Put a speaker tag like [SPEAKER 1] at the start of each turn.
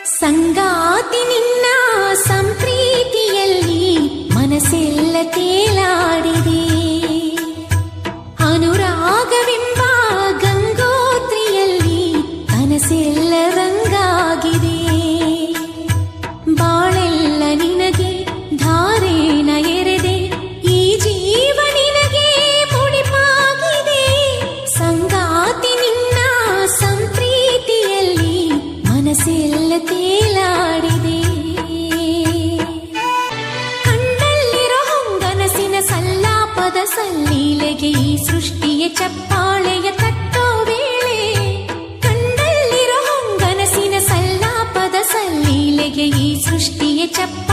[SPEAKER 1] ಸಂಗಾತಿ ನಿನ್ನ ಸಂಪ್ರೀತಿಯಲ್ಲಿ ಮನಸ್ಸೆಲ್ಲ ತೇಲಾಡಿದೆ. ಅನುರಾಗವೆಂಬ ಗಂಗೋತ್ರಿಯಲ್ಲಿ ಕನಸೆಲ್ಲ ರಂಗಾಗಿದೆ. ಬಾಳೆಲ್ಲ ನಿನಗೆ ಧಾರೇಣ ಎರೆದೆ, ಈ ಜೀವ ನಿನಗೆ ಮುಡಿಪಾಗಿದೆ. ಸಂಗಾತಿ ನಿನ್ನ ಸಂಪ್ರೀತಿಯಲ್ಲಿ ಮನಸ್ಸೆಲ್ಲ ತೇಲಾಡಿದೆ. ಕಣ್ಣಲ್ಲಿರೋ ಹೊಂಗನಸಿನ ಸಲ್ಲಾಪದ ಸಲ್ಲೀಲೆಗೆ ಈ ಸೃಷ್ಟಿಯ ಚಪ್ಪಾಳೆಯ ತಟ್ಟೋ ವೇಳೆ. ಕಣ್ಣಲ್ಲಿರೋ ಹೊಂಗನಸಿನ ಸಲ್ಲಾಪದ ಸಲ್ಲೀಲೆಗೆ ಈ ಸೃಷ್ಟಿಯ ಚಪ್ಪಾಳೆ